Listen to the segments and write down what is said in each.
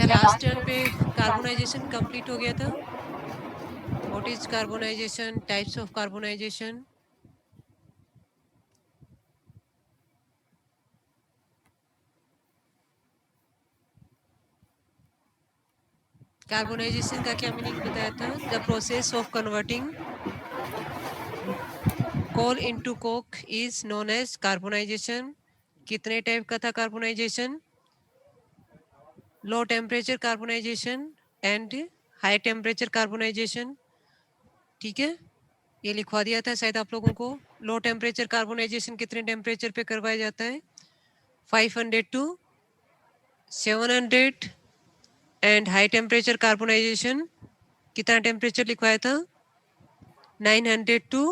Last turn पे carbonization complete हो गया था. What is carbonization, types of carbonization. Carbonization का क्या मीनिंग बताया था? The process of converting coal into coke is known as carbonization. कितने टाइप का था carbonization? Low temperature carbonization and high temperature carbonisation. ठीक है, ये लिखवा दिया था शायद आप लोगों को. लो टेम्परेचर कार्बोनाइजेशन कितने टेम्परेचर पे करवाया जाता है? 500 to 700. And high temperature carbonization कितना टेम्परेचर लिखवाया था? 900 टू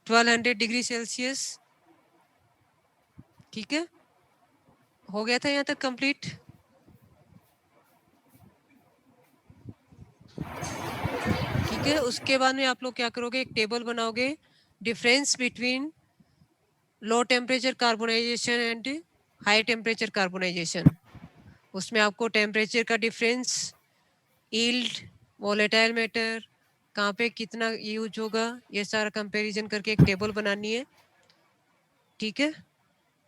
1200 डिग्री सेल्सियस. ठीक है, हो गया था यहाँ तक कंप्लीट. ठीक है, उसके बाद में आप लोग क्या करोगे? एक टेबल बनाओगे, difference between low temperature carbonization and high temperature carbonisation. उसमें आपको टेम्परेचर का डिफरेंस, यील्ड, वोलेटाइल मैटर, कहाँ पे कितना यूज होगा, ये सारा कंपैरिजन करके एक टेबल बनानी है. ठीक है,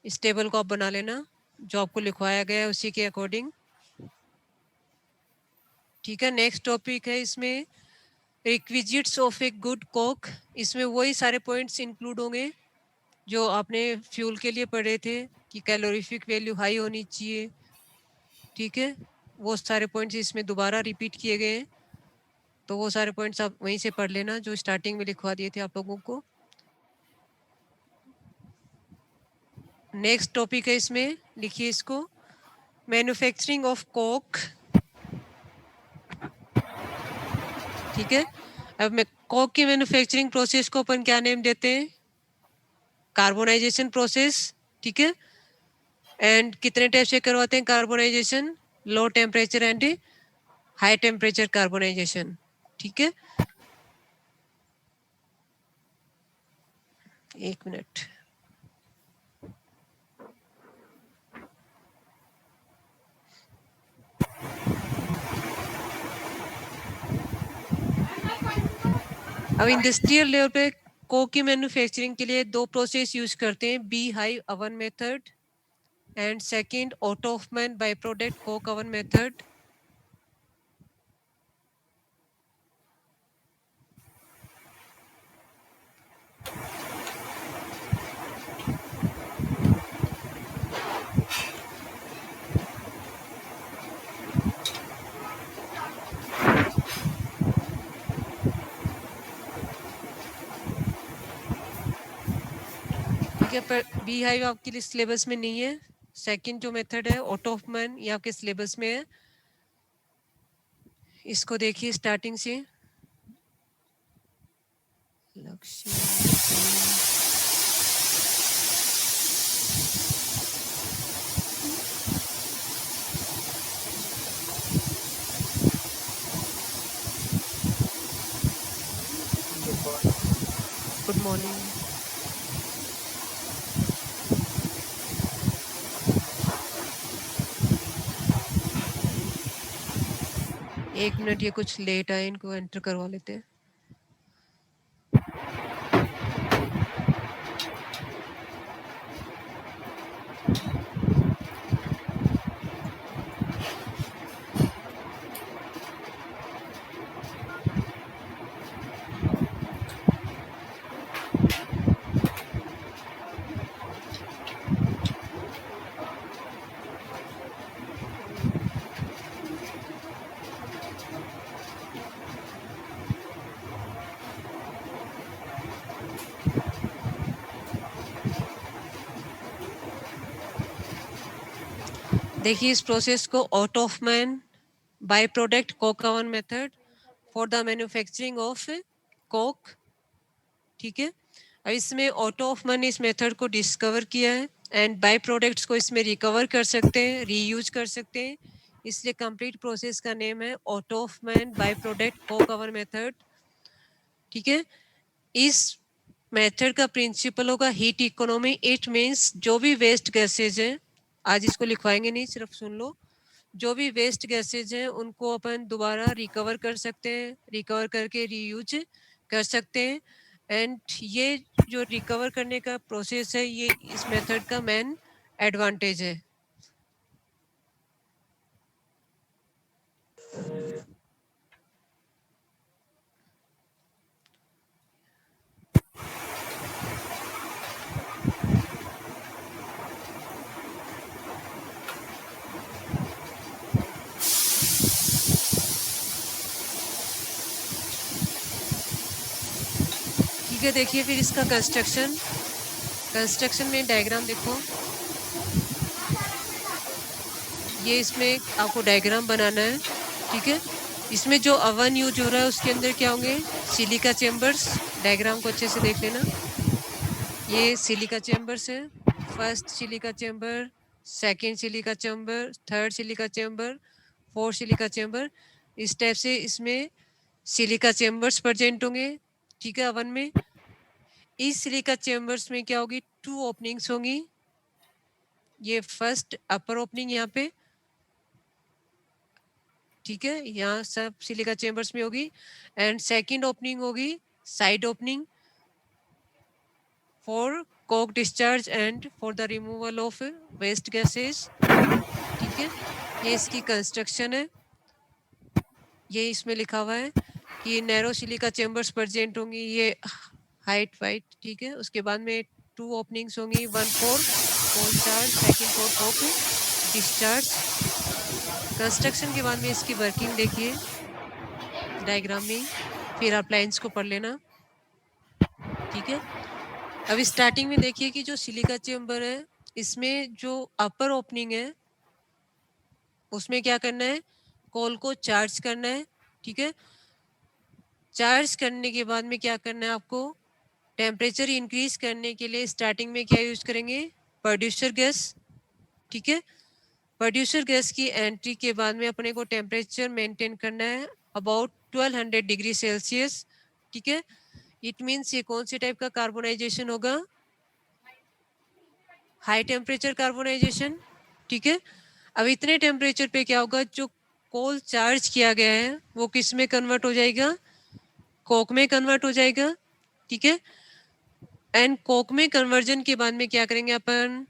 इस टेबल को आप बना लेना जो आपको लिखवाया गया है उसी के अकॉर्डिंग. ठीक है, नेक्स्ट टॉपिक है इसमें requisites of a good Coke. इसमें वही सारे पॉइंट्स इंक्लूड होंगे जो आपने फ्यूल के लिए पढ़े थे कि कैलोरीफिक वैल्यू हाई होनी चाहिए. ठीक है, वो सारे पॉइंट्स इसमें दोबारा रिपीट किए गए हैं, तो वो सारे पॉइंट्स आप वहीं से पढ़ लेना जो स्टार्टिंग में लिखवा दिए थे आप लोगों को. नेक्स्ट टॉपिक है इसमें, लिखिए इसको, मैन्युफैक्चरिंग ऑफ कोक. ठीक है, अब मैं कोक की मैन्युफैक्चरिंग प्रोसेस को अपन क्या नेम देते हैं? Carbonisation process. ठीक है, एंड कितने टाइप से करवाते हैं carbonisation? Low temperature and high temperature carbonisation. ठीक है, एक मिनट. अब इंडस्ट्रियल लेवल पे कोक की मैन्युफैक्चरिंग के लिए दो प्रोसेस यूज करते हैं, bee hive oven method and second Otto Hoffmann by product coke oven method. ठीक है, पर बी हाइव आपके लिए सिलेबस में नहीं है. सेकंड जो मेथड है ऑटोफमैन, ये आपके सिलेबस में है. इसको देखिए स्टार्टिंग से. लक्ष्य गुड मॉर्निंग. एक मिनट, ये कुछ लेट आए, इनको एंटर करवा लेते हैं. देखिए इस प्रोसेस को Otto Hoffmann by product coke oven method for the manufacturing of coke, ठीक है। अब इसमें ऑटोफमैन इस मेथड को डिस्कवर किया है एंड बाय प्रोडक्ट्स को इसमें रिकवर कर सकते हैं, रीयूज कर सकते हैं, इसलिए कंप्लीट प्रोसेस का नेम है Otto Hoffmann by product coke oven method, ठीक है। इस मेथड का प्रिंसिपल होगा हीट इकोनॉमी। इट मींस जो भी वेस्ट गैसेज है, आज इसको लिखवाएंगे नहीं, सिर्फ सुन लो, जो भी वेस्ट गैसेज हैं उनको अपन दोबारा रिकवर कर सकते हैं, रिकवर करके रीयूज कर सकते हैं। एंड ये जो रिकवर करने का प्रोसेस है, ये इस मेथड का मेन एडवांटेज है। ठीक है, देखिए फिर इसका कंस्ट्रक्शन में डायग्राम देखो, ये इसमें आपको डायग्राम बनाना है, ठीक है। इसमें जो अवन यूज हो रहा है उसके अंदर क्या होंगे, सिलिका चेम्बर्स। डायग्राम को अच्छे से देख लेना, ये सिलिका चेम्बर्स है, first silica chamber, second silica chamber, third silica chamber, fourth silica chamber. इस टाइप से इसमें सिलिका चेम्बर्स प्रेजेंट होंगे, ठीक है, अवन में। इस सिलिका चेम्बर्स में क्या होगी, 2 ओपनिंग्स होंगी। ये फर्स्ट अपर ओपनिंग यहाँ पे, ठीक है, यहाँ सब सिलिका चेम्बर्स में होगी। एंड सेकंड ओपनिंग होगी side opening for coke discharge and for the removal of waste gases, ठीक है। ये इसकी कंस्ट्रक्शन है, ये इसमें लिखा हुआ है कि नैरो सिलिका चेम्बर्स प्रेजेंट होंगी, ये हाइट वाइट, ठीक है। उसके बाद में 2 ओपनिंग्स होंगी, 1 for Coke charge, second for coke discharge. Construction के बाद में इसकी वर्किंग देखिए डायग्राम में, फिर आप लाइंस को पढ़ लेना, ठीक है। अब स्टार्टिंग में देखिए कि जो सिलिका चेम्बर है, इसमें जो अपर ओपनिंग है उसमें क्या करना है, कोल को चार्ज करना है, ठीक है। चार्ज करने के बाद में क्या करना है आपको, टेम्परेचर इंक्रीज करने के लिए स्टार्टिंग में क्या यूज करेंगे, प्रोड्यूसर गैस, ठीक है। प्रोड्यूसर गैस की एंट्री के बाद में अपने को टेम्परेचर मेंटेन करना है अबाउट 1200 डिग्री सेल्सियस, ठीक है। इट मीन्स ये कौन सी टाइप का कार्बोनाइजेशन होगा, हाई टेम्परेचर कार्बोनाइजेशन, ठीक है। अब इतने टेम्परेचर पे क्या होगा, जो कोल चार्ज किया गया है वो किस में कन्वर्ट हो जाएगा, कोक में कन्वर्ट हो जाएगा, ठीक है। एंड कोक में कन्वर्जन के बाद में क्या करेंगे अपन,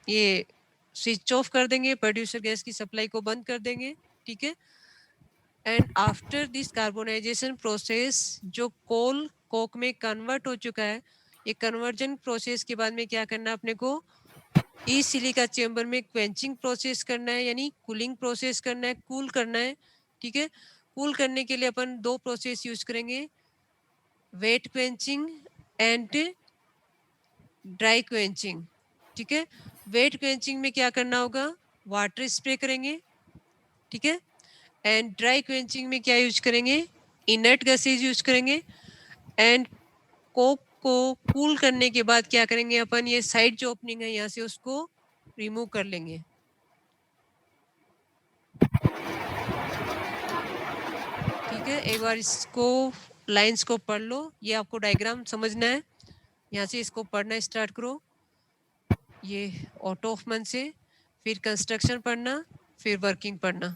ये स्विच ऑफ कर देंगे, प्रोड्यूसर गैस की सप्लाई को बंद कर देंगे, ठीक है। And after this carbonisation process जो कोल कोक में कन्वर्ट हो चुका है, ये कन्वर्जन प्रोसेस के बाद में क्या करना है अपने को, इस सिलिका चेम्बर में क्वेंचिंग प्रोसेस करना है, यानी कूलिंग प्रोसेस करना है, कूल करना है, ठीक है। कूल करने के लिए अपन 2 प्रोसेस यूज करेंगे, wet quenching and dry quenching, ठीक है। वेट क्वेंचिंग में क्या करना होगा, वाटर स्प्रे करेंगे, ठीक है। एंड ड्राई क्वेंचिंग में क्या यूज करेंगे, इनर्ट गैसेज यूज करेंगे। एंड कोक को कूल करने के बाद क्या करेंगे अपन, ये साइड जो ओपनिंग है यहाँ से उसको रिमूव कर लेंगे, ठीक है। एक बार इसको लाइंस को पढ़ लो, ये आपको डायग्राम समझना है, यहाँ से इसको पढ़ना स्टार्ट करो, ये ऑटोफमैन से, फिर कंस्ट्रक्शन पढ़ना, फिर वर्किंग पढ़ना।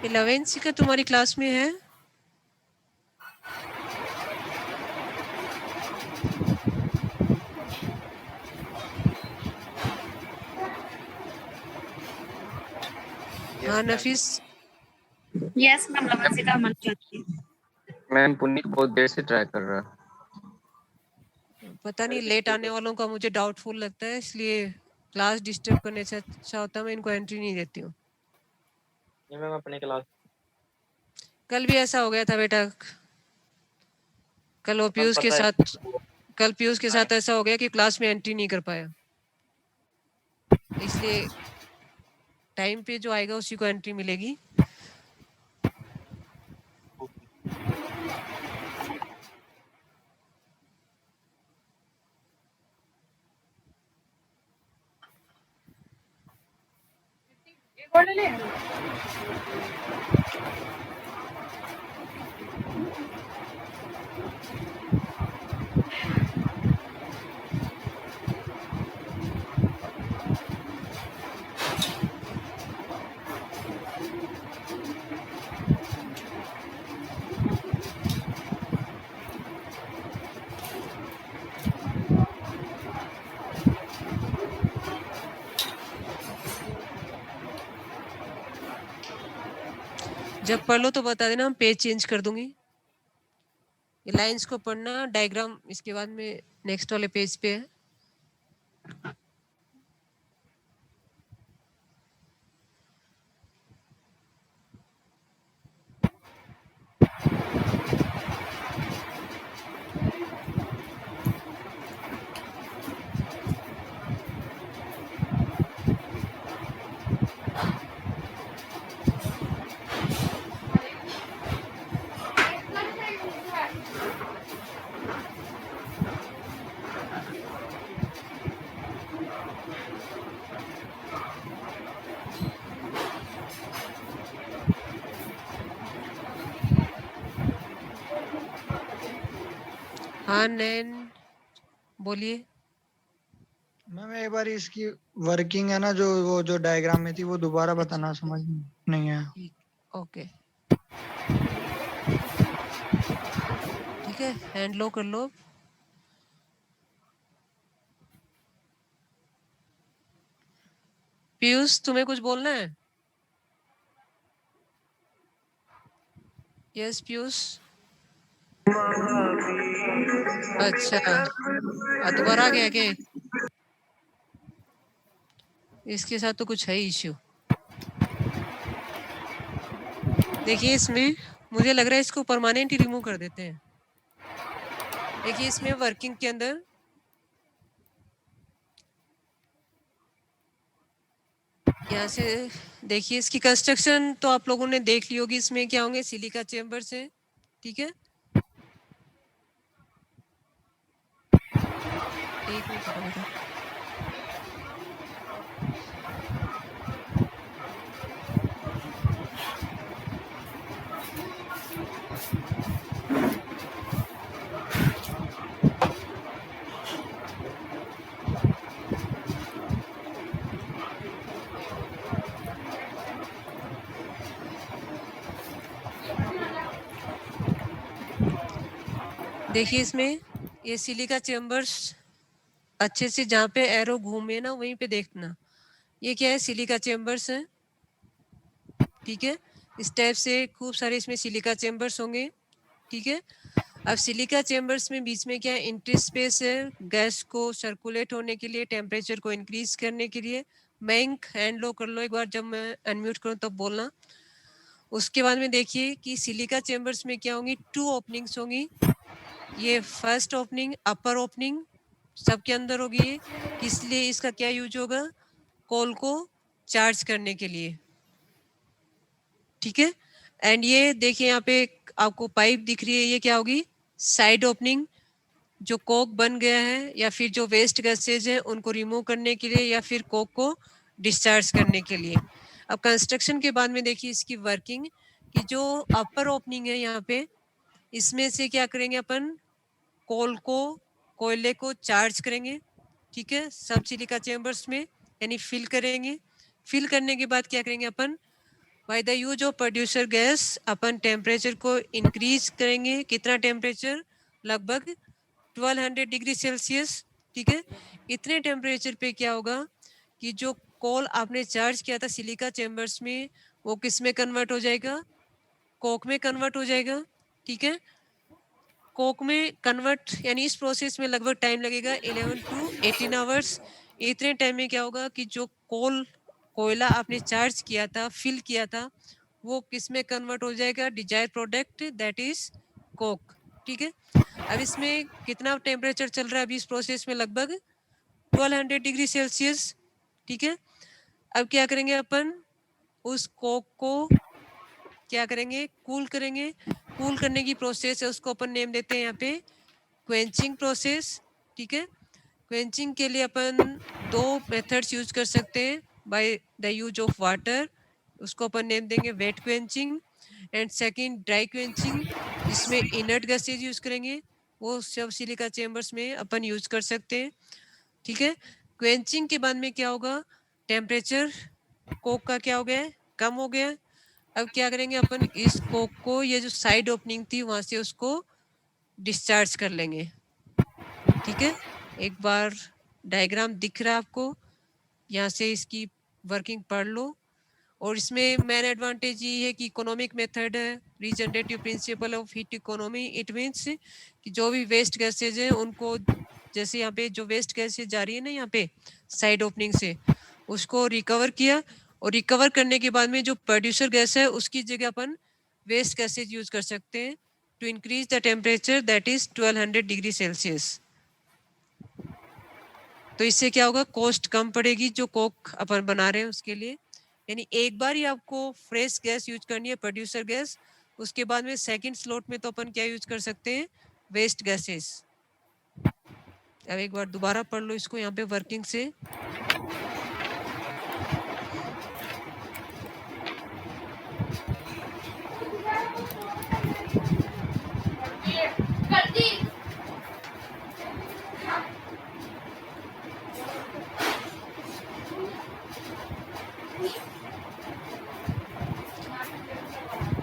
11th का तुम्हारी क्लास में है? हाँ नफीस। यस मैम, 11 का मन चाहती है। मैम पुनीत बहुत देर से ट्राई कर रहा है। पता नहीं, लेट आने वालों का मुझे डाउटफुल लगता है, इसलिए क्लास डिस्टर्ब करने से अच्छा होता है मैं इनको एंट्री नहीं देती हूँ। ये मैम अपने क्लास कल भी ऐसा हो गया था बेटा। कल पीयूष के साथ ऐसा हो गया कि क्लास में एंट्री नहीं कर पाया, इसलिए टाइम पे जो आएगा उसी को एंट्री मिलेगी। जब पढ़ लो तो बता देना, हम पेज चेंज कर दूंगी। ये लाइंस को पढ़ना, डायग्राम इसके बाद में नेक्स्ट वाले पेज पे है। हाँ नैन बोलिए। मैम एक बार इसकी वर्किंग है ना, जो वो जो डायग्राम में थी वो दोबारा बताना, समझ नहीं आया। ओके ठीक है, हैंड लो कर लो। पीयूष तुम्हें कुछ बोलना है? यस पीयूष। अच्छा दोबारा आ गया क्या? इसके साथ तो कुछ है इश्यू। देखिए इसमें मुझे लग रहा है इसको परमानेंट ही रिमूव कर देते हैं। देखिए इसमें वर्किंग के अंदर यहाँ से देखिए, इसकी कंस्ट्रक्शन तो आप लोगों ने देख ली होगी। इसमें क्या होंगे, सिलिका चेम्बर्स है, ठीक है। एक मिनट रुको बेटा। देखिए इसमें ये सिलिका चेम्बर्स अच्छे से जहाँ पे एरो घूमे ना वहीं पे देखना। ये क्या है, सिलिका चेम्बर्स है, ठीक है। इस टाइप से खूब सारे इसमें सिलिका चेम्बर्स होंगे, ठीक है। अब सिलिका चेम्बर्स में बीच में क्या है, एंट्री स्पेस है, गैस को सर्कुलेट होने के लिए, टेम्परेचर को इंक्रीज करने के लिए। मैंक हैंड लो कर लो एक बार, जब मैं अनम्यूट करूँ तब बोलना। उसके बाद में देखिए कि सिलिका चेम्बर्स में क्या होंगी, 2 ओपनिंग्स होंगी। ये फर्स्ट ओपनिंग, अपर ओपनिंग सबके अंदर होगी। इसलिए इसका क्या यूज होगा, कोल को चार्ज करने के लिए, ठीक है। एंड ये देखिए यहाँ पे आपको पाइप दिख रही है, ये क्या होगी, साइड ओपनिंग, जो कोक बन गया है या फिर जो वेस्ट गैसेज है उनको रिमूव करने के लिए या फिर कोक को डिस्चार्ज करने के लिए। अब कंस्ट्रक्शन के बाद में देखिए इसकी वर्किंग कि जो अपर ओपनिंग है यहाँ पे, इसमें से क्या करेंगे अपन, कोयले को चार्ज करेंगे, ठीक है, सब सिलिका चेम्बर्स में, यानी फिल करेंगे। फिल करने के बाद क्या करेंगे अपन, by the use of producer gas अपन टेम्परेचर को इंक्रीज करेंगे। कितना टेम्परेचर? लगभग 1200 डिग्री सेल्सियस। ठीक है, इतने टेम्परेचर पे क्या होगा कि जो कोल आपने चार्ज किया था सिलिका चेम्बर्स में, वो किस में कन्वर्ट हो जाएगा? कोक में कन्वर्ट हो जाएगा। ठीक है, कोक में कन्वर्ट यानी इस प्रोसेस में लगभग टाइम लगेगा 11 टू 18 आवर्स। इतने टाइम में क्या होगा कि जो कोयला आपने चार्ज किया था, फिल किया था, वो किस में कन्वर्ट हो जाएगा? Desire product, that is coke. ठीक है, अब इसमें कितना टेम्परेचर चल रहा है अभी इस प्रोसेस में? लगभग 1200 डिग्री सेल्सियस। ठीक है, अब क्या करेंगे अपन? उस कोक को क्या करेंगे? कूल करेंगे। कूल करने की प्रोसेस है, उसको अपन नेम देते हैं यहाँ पे क्वेंचिंग प्रोसेस। ठीक है, क्वेंचिंग के लिए अपन दो मेथड्स यूज कर सकते हैं by the use of water. उसको अपन नेम देंगे wet quenching, and second dry quenching, जिसमें इनर्ट गैसेज यूज करेंगे। वो सब सिलिका चेम्बर्स में अपन यूज कर सकते हैं। ठीक है, क्वेंचिंग के बाद में क्या होगा? टेम्परेचर कोक का क्या हो गया है? कम हो गया। अब क्या करेंगे अपन? इस कोक को, ये जो साइड ओपनिंग थी वहां से उसको डिस्चार्ज कर लेंगे। ठीक है, एक बार डायग्राम दिख रहा है आपको, यहाँ से इसकी वर्किंग पढ़ लो। और इसमें मेन एडवांटेज ये है कि इकोनॉमिक मेथड है, regenerative principle of heat economy. It means कि जो भी वेस्ट गैसेज है उनको, जैसे यहाँ पे जो वेस्ट गैसेज जा रही है ना यहाँ पे साइड ओपनिंग से, उसको रिकवर किया, और रिकवर करने के बाद में जो प्रोड्यूसर गैस है उसकी जगह अपन वेस्ट गैसेज यूज कर सकते हैं to increase the temperature, that is 1200 degree Celsius. तो इससे क्या होगा? कॉस्ट कम पड़ेगी जो कोक अपन बना रहे हैं उसके लिए। यानी एक बार ही आपको फ्रेश गैस यूज करनी है, प्रोड्यूसर गैस। उसके बाद में सेकंड स्लॉट में तो अपन क्या यूज कर सकते हैं? Waste gases. अब एक बार दोबारा पढ़ लो इसको यहाँ पे वर्किंग से।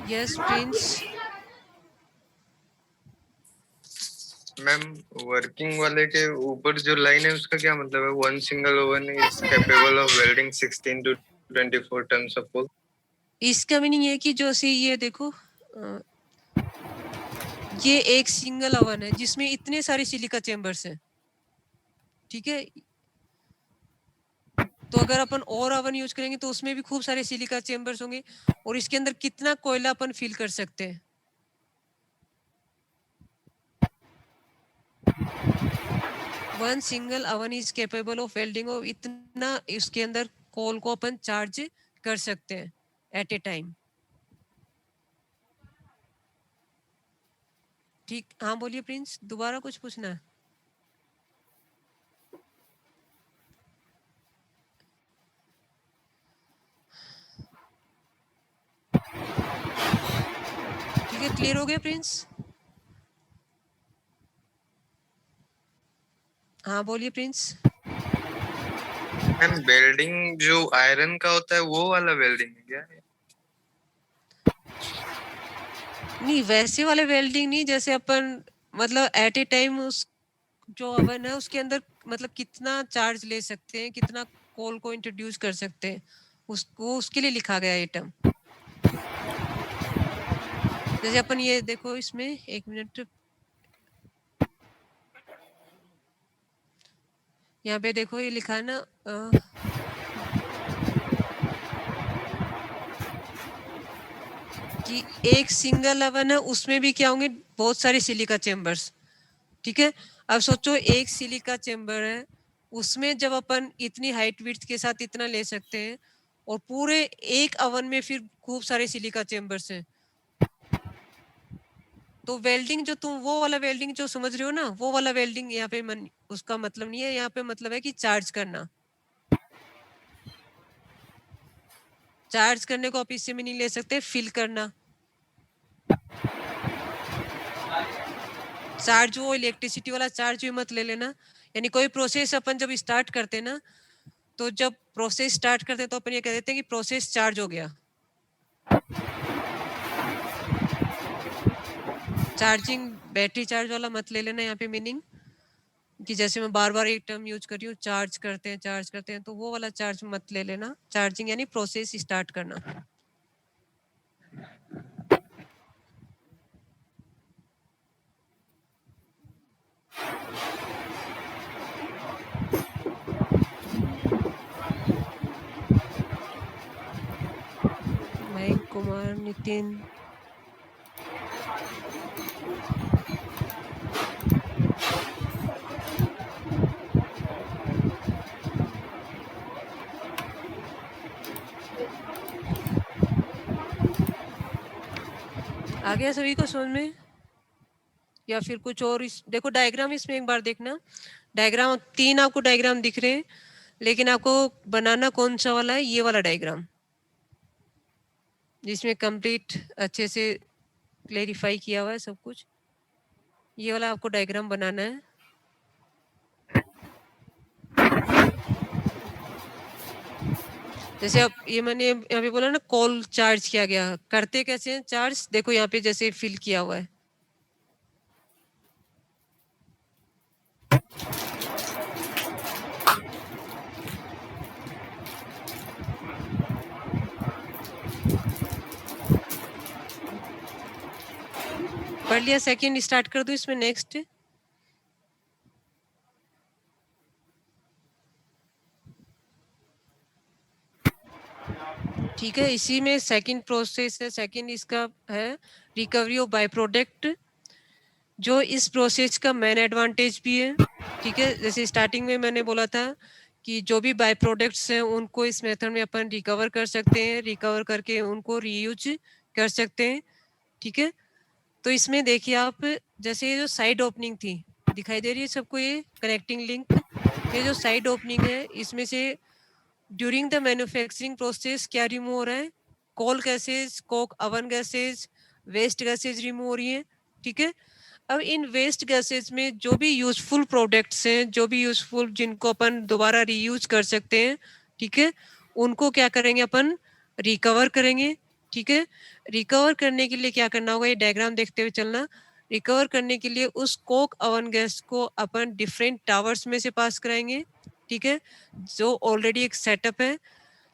Yes Prince. मैम, वर्किंग वाले के ऊपर जो लाइन है उसका क्या मतलब है? One single oven is capable of welding 16 to 24 tons of coal. इसका मीनिंग है कि जो सी ये देखो, ये एक सिंगल ओवन है जिसमें इतने सारे सिलिका चेम्बर्स हैं। ठीक है, तो अगर अपन और ओवन यूज करेंगे तो उसमें भी खूब सारे सिलिका चेम्बर्स होंगे, और इसके अंदर कितना कोयला अपन फिल कर सकते हैं? One single oven is capable of welding, और इतना इसके अंदर कोल को अपन चार्ज कर सकते हैं एट ए टाइम। ठीक, हाँ बोलिए प्रिंस, दोबारा कुछ पूछना है? ठीक है, क्लियर हो गया प्रिंस? हाँ बोलिए प्रिंस। मैम, वेल्डिंग जो आयरन का होता है वो वाला वेल्डिंग है क्या? नहीं, वैसे वाले वेल्डिंग नहीं, जैसे अपन मतलब एट ए टाइम उस जो ओवन है उसके अंदर मतलब कितना चार्ज ले सकते हैं, कितना कोल को इंट्रोड्यूस कर सकते हैं, उसको उसके लिए लिखा गया आइटम। जैसे अपन ये देखो इसमें, एक मिनट, यहाँ पे देखो ये लिखा है ना, कि एक सिंगल ओवन है उसमें भी क्या होंगे? बहुत सारे सिलिका चेम्बर्स। ठीक है, अब सोचो एक सिलिका चेम्बर है, उसमें जब अपन इतनी हाइट विड्थ के साथ इतना ले सकते हैं, और पूरे एक ओवन में फिर खूब सारे सिलिका चेम्बर्स हैं, तो वेल्डिंग जो तुम वो वाला वेल्डिंग जो समझ रहे हो ना, वो वाला वेल्डिंग यहाँ पे उसका मतलब नहीं है। यहाँ पे मतलब है कि चार्ज करना। चार्ज करने को आप इससे में नहीं ले सकते, फिल करना। चार्ज वो इलेक्ट्रिसिटी वाला चार्ज भी मत ले लेना। यानी कोई प्रोसेस अपन जब स्टार्ट करते हैं ना, तो जब प्रोसेस स्टार्ट करते हैं तो अपन ये कह देते हैं कि प्रोसेस चार्ज हो गया। चार्जिंग बैटरी चार्ज वाला मत ले लेना यहाँ पे मीनिंग कि जैसे मैं बार बार एक टर्म यूज कर रही हूँ चार्ज करते हैं तो वो वाला चार्ज मत ले लेना। चार्जिंग यानी प्रोसेस स्टार्ट करना। मयंक कुमार, नितिन, आ गया सभी को समझ में या फिर कुछ और? देखो डायग्राम इसमें एक बार देखना। डायग्राम 3 आपको डायग्राम दिख रहे हैं, लेकिन आपको बनाना कौन सा वाला है? ये वाला डायग्राम जिसमें कंप्लीट अच्छे से क्लेरिफाई किया हुआ है सब कुछ। ये वाला आपको डायग्राम बनाना है। जैसे अब ये मैंने यहाँ पे बोला ना कॉल चार्ज किया गया, करते कैसे हैं चार्ज? देखो यहाँ पे जैसे फिल किया हुआ है। पढ़ लिया? सेकंड स्टार्ट कर दो इसमें। नेक्स्ट ठीक है, इसी में सेकंड प्रोसेस है। सेकंड इसका है रिकवरी ऑफ बाय प्रोडक्ट, जो इस प्रोसेस का मेन एडवांटेज भी है। ठीक है, जैसे स्टार्टिंग में मैंने बोला था कि जो भी बाय प्रोडक्ट्स हैं उनको इस मेथड में अपन रिकवर कर सकते हैं, रिकवर करके उनको रीयूज कर सकते हैं। ठीक है, तो इसमें देखिए आप, जैसे ये जो साइड ओपनिंग थी दिखाई दे रही है सबको, ये कनेक्टिंग लिंक, ये जो साइड ओपनिंग है इसमें से ड्यूरिंग द मैन्युफैक्चरिंग प्रोसेस क्या रिमूव हो रहा है? Coal gases, coke oven gases, waste gases remove हो रही है। ठीक है, अब इन वेस्ट गैसेज में जो भी यूजफुल प्रोडक्ट्स हैं, जो भी यूजफुल जिनको अपन दोबारा रीयूज कर सकते हैं, ठीक है, उनको क्या करेंगे अपन? रिकवर करेंगे। ठीक है, रिकवर करने के लिए क्या करना होगा? ये डायग्राम देखते हुए चलना। रिकवर करने के लिए उस कोक ओवन गैस को अपन डिफरेंट टावर्स में से पास कराएंगे। ठीक है, जो ऑलरेडी एक सेटअप है,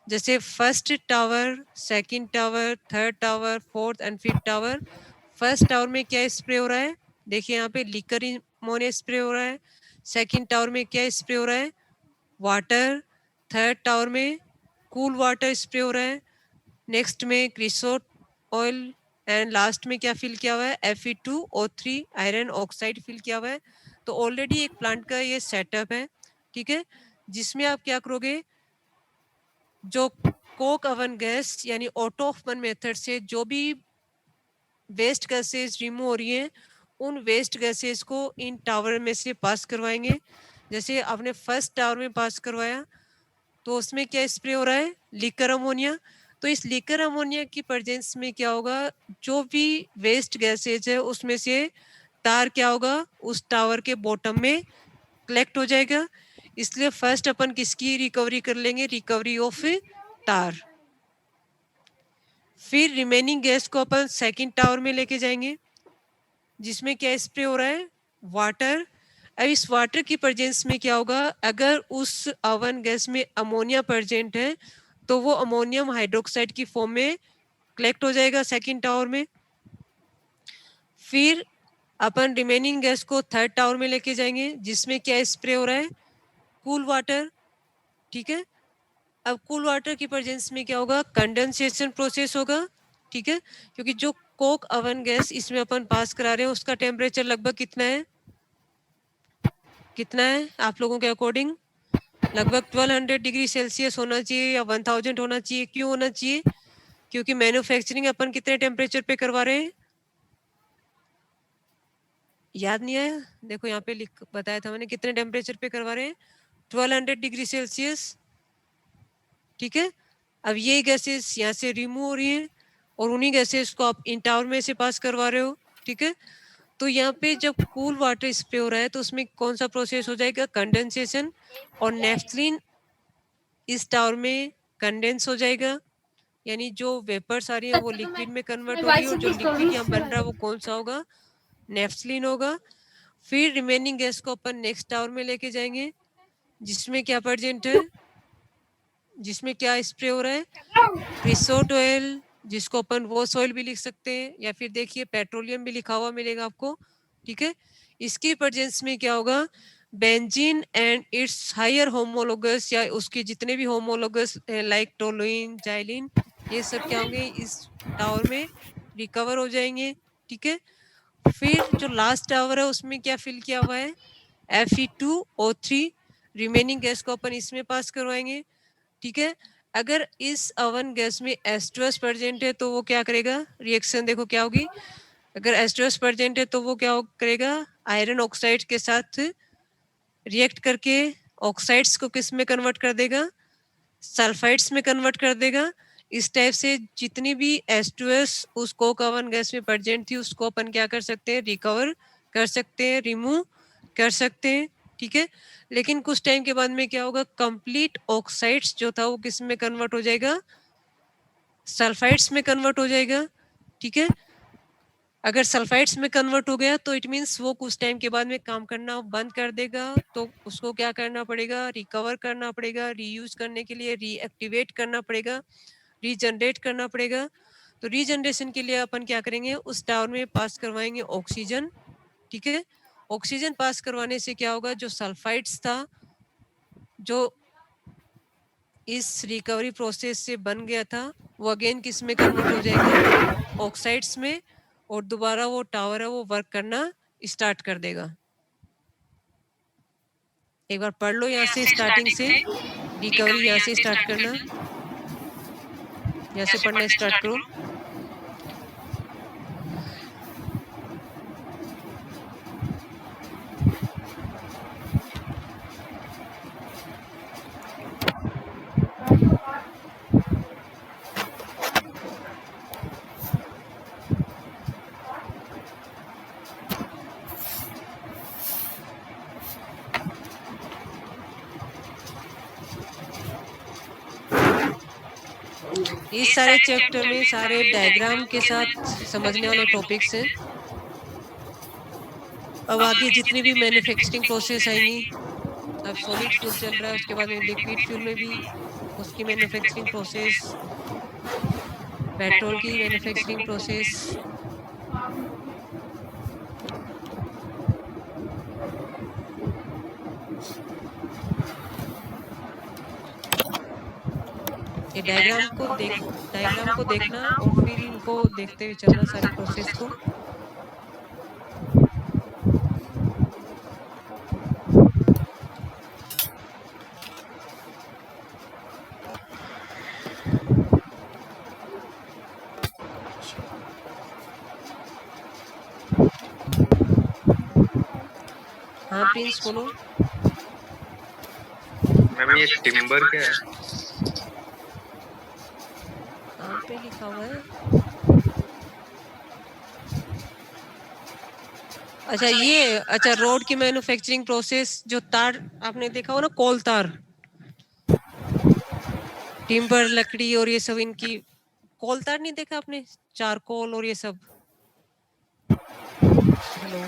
जैसे first tower, second tower, third tower, fourth and fifth tower. First tower में क्या स्प्रे हो रहा है? देखिए यहाँ पे लिकर अमोनिया स्प्रे हो रहा है। सेकंड टावर में क्या स्प्रे हो रहा है? वाटर। थर्ड टावर में कूल वाटर स्प्रे हो रहा है। नेक्स्ट में क्रिसोट ऑयल, एंड लास्ट में क्या फिल किया हुआ है? Fe2O3 आयरन ऑक्साइड फिल किया हुआ है। तो ऑलरेडी एक प्लांट का ये सेटअप है। ठीक है, जिसमें आप क्या करोगे? जो कोक ओवन गैस यानी ऑटोफन मेथड से जो भी वेस्ट गैसेज रिमूव हो रही हैं, उन वेस्ट गैसेज को इन टावर में से पास करवाएंगे। जैसे आपने फर्स्ट टावर में पास करवाया तो उसमें क्या स्प्रे हो रहा है? Liquor ammonia. तो इस लिकर अमोनिया की प्रेजेंस में क्या होगा? जो भी वेस्ट गैसेज है उसमें से तार क्या होगा? उस टावर के बॉटम में कलेक्ट हो जाएगा। इसलिए फर्स्ट अपन किसकी रिकवरी कर लेंगे? रिकवरी ऑफ तार। फिर रिमेनिंग गैस को अपन सेकंड टावर में लेके जाएंगे, जिसमें क्या स्प्रे हो रहा है? वाटर। अब इस वाटर की प्रेजेंस में क्या होगा? अगर उस ओवन गैस में अमोनिया प्रेजेंट है तो वो अमोनियम हाइड्रोक्साइड की फॉर्म में कलेक्ट हो जाएगा सेकंड टावर में। फिर अपन रिमेनिंग गैस को थर्ड टावर में लेके जाएंगे, जिसमें क्या स्प्रे हो रहा है? Cool water. ठीक है, अब कूल वाटर की प्रेजेंस में क्या होगा? कंडेंसेशन प्रोसेस होगा। ठीक है, क्योंकि जो कोक ओवन गैस इसमें अपन पास करा रहे हैं उसका टेम्परेचर लगभग कितना है? कितना है आप लोगों के अकॉर्डिंग? लगभग 1200 डिग्री सेल्सियस होना चाहिए या 1000 होना चाहिए। क्यों होना चाहिए? क्योंकि मैन्युफैक्चरिंग अपन कितने टेम्परेचर पे करवा रहे हैं? याद नहीं आया? देखो यहाँ पे लिख बताया था मैंने, कितने टेम्परेचर पे करवा रहे हैं? 1200 डिग्री सेल्सियस। ठीक है, अब ये गैसेस यहाँ से रिमूव हो रही हैं और उन्हीं गैसेस को आप इन टावर में से पास करवा रहे हो। ठीक है, तो यहाँ पे जब कूल वाटर स्प्रे हो रहा है तो उसमें कौन सा प्रोसेस हो जाएगा? कंडेंसेशन। और नेफ्थलीन इस टावर में कंडेंस हो जाएगा, यानी जो वेपर्स आ रही है वो लिक्विड में कन्वर्ट हो रही है और जो लिक्विड यहाँ बन रहा है वो कौन सा होगा, नेफ्थलीन होगा। फिर रिमेनिंग गैस को अपन नेक्स्ट टावर में लेके जाएंगे जिसमें क्या प्रेजेंट है, जिसमें क्या स्प्रे हो रहा है, क्रिसोट ऑयल, जिसको अपन वॉश ऑयल भी लिख सकते हैं या फिर देखिए पेट्रोलियम भी लिखा हुआ मिलेगा आपको, ठीक है। इसकी प्रेजेंस में क्या होगा, benzene and its higher homologous या उसके जितने भी होमोलोगस लाइक टोलुइन, जाइलिन, ये सब क्या होंगे इस टावर में रिकवर हो जाएंगे, ठीक है। फिर जो लास्ट टावर है उसमें क्या फिल किया हुआ है, Fe2O3, रिमेनिंग गैस को अपन इसमें पास करवाएंगे, ठीक है। अगर इस ओवन गैस में H2S प्रेजेंट है तो वो क्या करेगा, रिएक्शन देखो क्या होगी, अगर H2S प्रेजेंट है तो वो क्या करेगा, आयरन ऑक्साइड के साथ रिएक्ट करके ऑक्साइड्स को किस में कन्वर्ट कर देगा, सल्फाइड्स में कन्वर्ट कर देगा। इस टाइप से जितनी भी H2S उस कोक ओवन गैस में प्रेजेंट थी उसको अपन क्या कर सकते हैं, रिकवर कर सकते हैं, रिमूव कर सकते हैं, ठीक है। लेकिन कुछ टाइम के बाद में क्या होगा, कंप्लीट ऑक्साइड्स जो था वो किस में कन्वर्ट हो जाएगा, सल्फाइड्स में कन्वर्ट हो जाएगा, ठीक है। अगर सल्फाइड्स में कन्वर्ट हो गया तो इट मींस वो कुछ टाइम के बाद में काम करना बंद कर देगा, तो उसको क्या करना पड़ेगा, रिकवर करना पड़ेगा, रीयूज करने के लिए रीएक्टिवेट करना पड़ेगा, रीजनरेट करना पड़ेगा। तो रीजनरेशन के लिए अपन क्या करेंगे, उस टावर में पास करवाएंगे ऑक्सीजन, ठीक है। ऑक्सीजन पास करवाने से क्या होगा, जो सल्फाइड्स था जो इस रिकवरी प्रोसेस से बन गया था वो अगेन किस में कन्वर्ट हो जाएगा, ऑक्साइड्स में, और दोबारा वो टावर है वो वर्क करना स्टार्ट कर देगा। एक बार पढ़ लो यहाँ से स्टार्टिंग से, रिकवरी यहाँ से स्टार्ट करना, यहाँ से पढ़ना स्टार्ट करो। इस सारे चैप्टर में सारे डायग्राम के साथ समझने वाले टॉपिक्स हैं। अब आगे जितनी भी मैन्युफैक्चरिंग प्रोसेस आएंगी, अब सॉलिड फ्यूल चल रहा है, उसके बाद में लिक्विड फ्यूल में भी उसकी मैन्युफैक्चरिंग प्रोसेस, पेट्रोल की मैन्युफैक्चरिंग प्रोसेस, ये डायग्राम को देखना और फिर इनको देखते हुए चलना सारे प्रोसेस को। हाँ प्रिंस बोलो। मैम ये टिम्बर क्या है? पे लिखा हुआ है। अच्छा रोड की मैन्युफैक्चरिंग प्रोसेस, जो तार आपने देखा हो ना, कोल तार, टिम्बर, लकड़ी और ये सब, इनकी कोल तार नहीं देखा आपने, चारकोल और ये सब। हेलो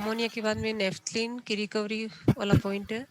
अमोनिया के बाद में नेफ्थलीन की रिकवरी वाला पॉइंट है।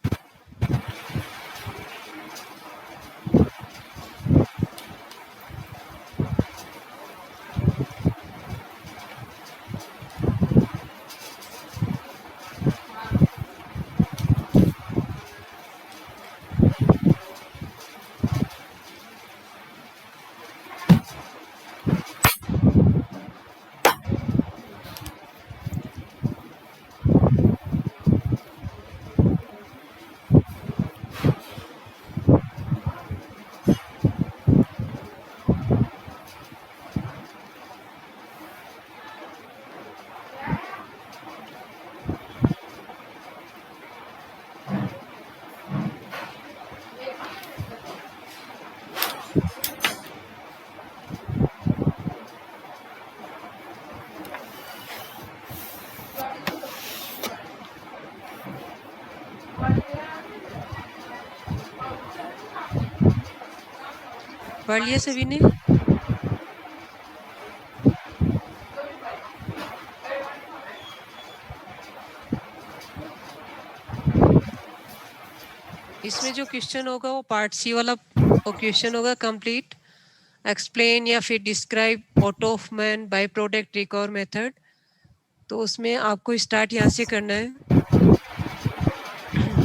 पढ़ लिया सभी ने? इसमें जो क्वेश्चन होगा वो पार्ट सी वाला क्वेश्चन होगा, कंप्लीट एक्सप्लेन या फिर describe Otto Hoffmann by product recover method. तो उसमें आपको स्टार्ट यहाँ से करना है,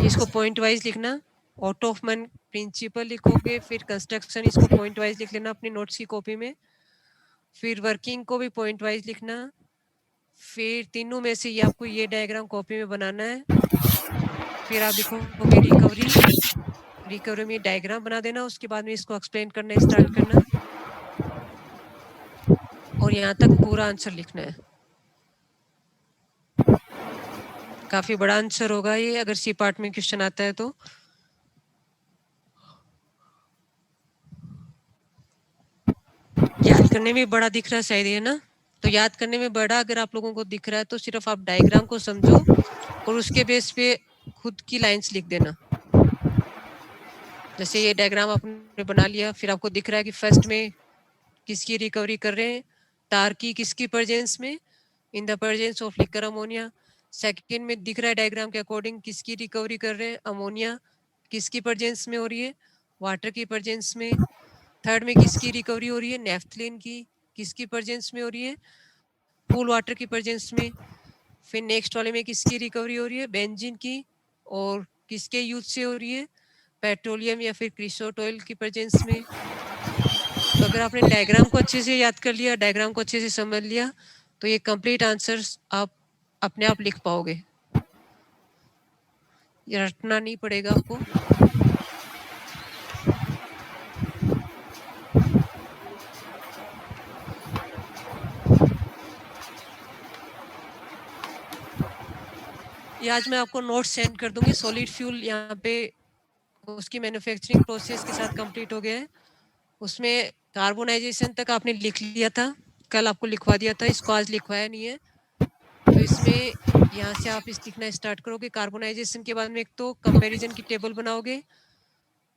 इसको पॉइंट वाइज लिखना। ऑटोफमैन प्रिंसिपल लिखोगे, फिर कंस्ट्रक्शन इसको पॉइंट वाइज लिख लेना अपनी नोट्स की कॉपी में, फिर वर्किंग को भी पॉइंट वाइज लिखना, फिर तीनों में से ये आपको ये डायग्राम कॉपी में बनाना है। फिर आप लिखोगे रिकवरी में डायग्राम बना देना, उसके बाद में इसको एक्सप्लेन करना स्टार्ट करना और यहाँ तक पूरा आंसर लिखना है। काफी बड़ा आंसर होगा ये, अगर सी पार्ट में क्वेश्चन आता है तो। याद करने में बड़ा दिख रहा है शायद, ये ना? तो याद करने में बड़ा अगर आप लोगों को दिख रहा है तो सिर्फ आप डायग्राम को समझो और उसके बेस पे खुद की लाइंस लिख देना। जैसे ये डायग्राम आपने बना लिया, फिर आपको दिख रहा है कि फर्स्ट में किसकी रिकवरी कर रहे हैं, तार की किसकी प्रेजेंस में, in the presence of liquid ammonia. Second में दिख रहा है डायग्राम के अकॉर्डिंग किसकी रिकवरी कर रहे हैं, अमोनिया किसकी प्रेजेंस में हो रही है, वाटर की प्रेजेंस में। थर्ड में किसकी रिकवरी हो रही है, नेफ्थलीन की किसकी प्रेजेंस में हो रही है, पूल वाटर की प्रेजेंस में। फिर नेक्स्ट वाले में किसकी रिकवरी हो रही है, बेंजीन की, और किसके यूज से हो रही है, पेट्रोलियम या फिर क्रिसोट ऑयल की प्रेजेंस में। तो अगर आपने डायग्राम को अच्छे से याद कर लिया, डायग्राम को अच्छे से समझ लिया, तो ये कंप्लीट आंसर्स आप अपने आप लिख पाओगे, ये रटना नहीं पड़ेगा आपको। ये आज मैं आपको नोट्स सेंड कर दूंगी। सॉलिड फ्यूल यहाँ पे उसकी मैन्युफैक्चरिंग प्रोसेस के साथ कंप्लीट हो गया है। उसमें कार्बोनाइजेशन तक आपने लिख लिया था, कल आपको लिखवा दिया था, इसको आज लिखवाया नहीं है। तो इसमें यहाँ से आप इस लिखना स्टार्ट करोगे। कार्बोनाइजेशन के बाद में एक तो कंपैरिजन की टेबल बनाओगे,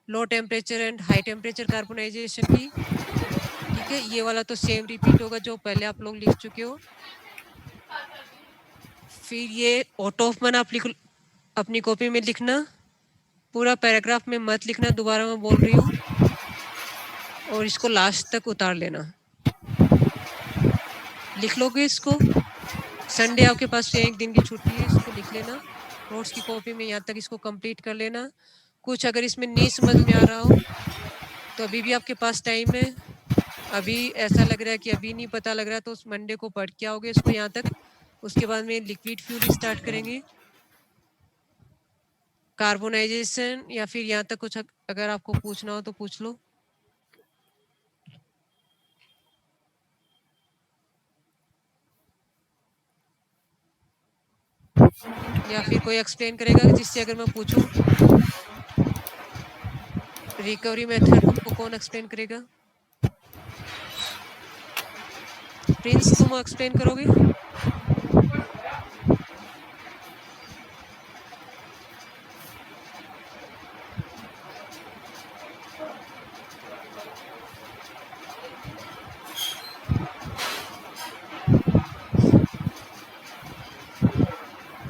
लो temperature and high temperature carbonisation की। ठीक है, ये वाला तो सेम रिपीट होगा जो पहले आप लोग लिख चुके हो। फिर ये ऑटोफमैन आप लिख अपनी कॉपी में लिखना, पूरा पैराग्राफ में मत लिखना, दोबारा मैं बोल रही हूँ, और इसको लास्ट तक उतार लेना। लिख लोगे इसको, संडे आपके पास से एक दिन की छुट्टी है, इसको लिख लेना नोट्स की कॉपी में, यहाँ तक इसको कंप्लीट कर लेना। कुछ अगर इसमें नहीं समझ में आ रहा हो तो अभी भी आपके पास टाइम है। अभी ऐसा लग रहा है कि अभी नहीं पता लग रहा, तो उस मंडे को पढ़ के आओगे इसको यहाँ तक। उसके बाद में लिक्विड फ्यूल स्टार्ट करेंगे, कार्बोनाइजेशन, या फिर यहाँ तक कुछ अगर आपको पूछना हो तो पूछ लो। या फिर कोई एक्सप्लेन करेगा जिससे अगर मैं पूछूं रिकवरी मेथड को कौन एक्सप्लेन करेगा? प्रिंस, तुम एक्सप्लेन करोगे?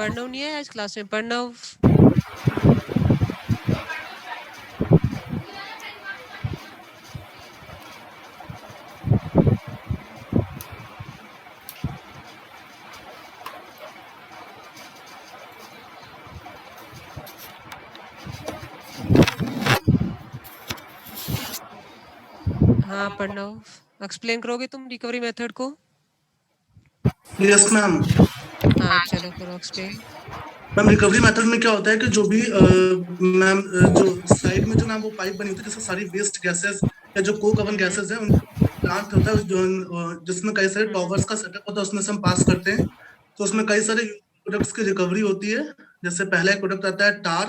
प्रणव नहीं है आज क्लास में? प्रणव हाँ प्रणव एक्सप्लेन करोगे तुम रिकवरी मेथड को? Yes ma'am. हाँ चलो करो एक्सप्लेन। मैम रिकवरी मेथड में क्या होता है कि जो भी मैम जो साइड में जो मैम वो पाइप बनी होती है जिसमें सारी वेस्ट गैसेस या जो कोक ओवन गैसेस है उनको प्लांट होता है जो जिसमें कई सारे टॉवर्स का सेटअप होता है उसमें से हम पास करते हैं। तो उसमें कई सारे प्रोडक्ट्स की रिकवरी होती है। जैसे पहला एक प्रोडक्ट आता है टार,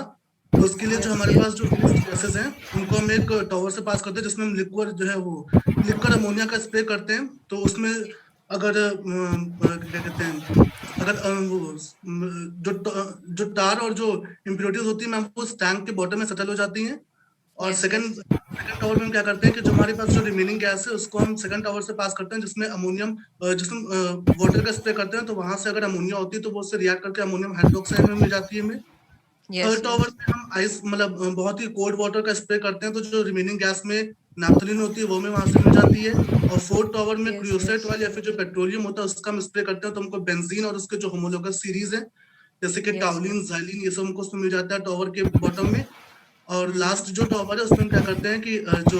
तो उसके लिए जो हमारे पास जो वेस्ट गैसेस हैं उनको हम एक टॉवर से पास करते हैं जिसमें हम लिक्विड जो है वो लिक्विड अमोनिया का स्प्रे करते हैं। तो उसमें अगर क्या कहते हैं अगर जो टार और जो इम्प्योरिटीज होती है मैम वो उस टैंक के बॉटम में सेटल हो जाती हैं। और सेकंड टावर में हम क्या करते हैं कि जो हमारे पास जो रिमेनिंग गैस है उसको हम सेकंड टावर से पास करते हैं जिसमें अमोनियम जिसमें वाटर का स्प्रे करते हैं। तो वहां से अगर अमोनिया होती है तो वो उससे रिएक्ट करके अमोनियम हाइड्रोक्साइड में मिल जाती है हमें। थर्ड टावर में हम आइस मतलब बहुत ही कोल्ड वाटर का स्प्रे करते हैं तो जो रिमेनिंग गैस में नैप्थलीन होती है वो हमें वहां से मिल जाती है। और फोर्थ टावर में क्रियोसेट वाले या फिर जो पेट्रोलियम होता है उसका हम स्प्रे करते हैं तो हमको बेंजीन और उसके जो होमोलोगस सीरीज है जैसे कि टाउलिन ज़ाइलिन ये सब हमको उसमें मिल जाता है टावर के बॉटम में। और लास्ट जो टावर है उसमें हम क्या करते हैं कि जो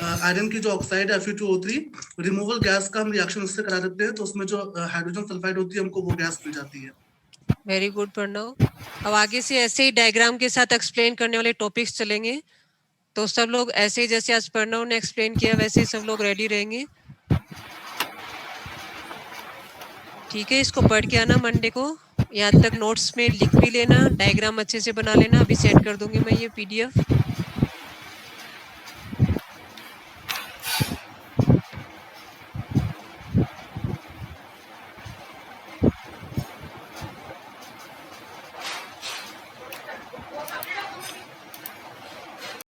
आयरन की जो ऑक्साइड है Fe2O3 रिमूवल गैस का हम रिएक्शन उससे करा देते हैं तो उसमें जो हाइड्रोजन सल्फाइड होती है हमको वो गैस मिल जाती है। Very good Pranav. अब आगे से ऐसे ही डायग्राम के साथ एक्सप्लेन करने वाले टॉपिक्स चलेंगे तो सब लोग ऐसे ही जैसे आज प्रणव ने एक्सप्लेन किया वैसे ही सब लोग रेडी रहेंगे। ठीक है, इसको पढ़ के आना मंडे को। यहाँ तक नोट्स में लिख भी लेना, डायग्राम अच्छे से बना लेना। अभी सेंड कर दूंगी मैं ये PDF।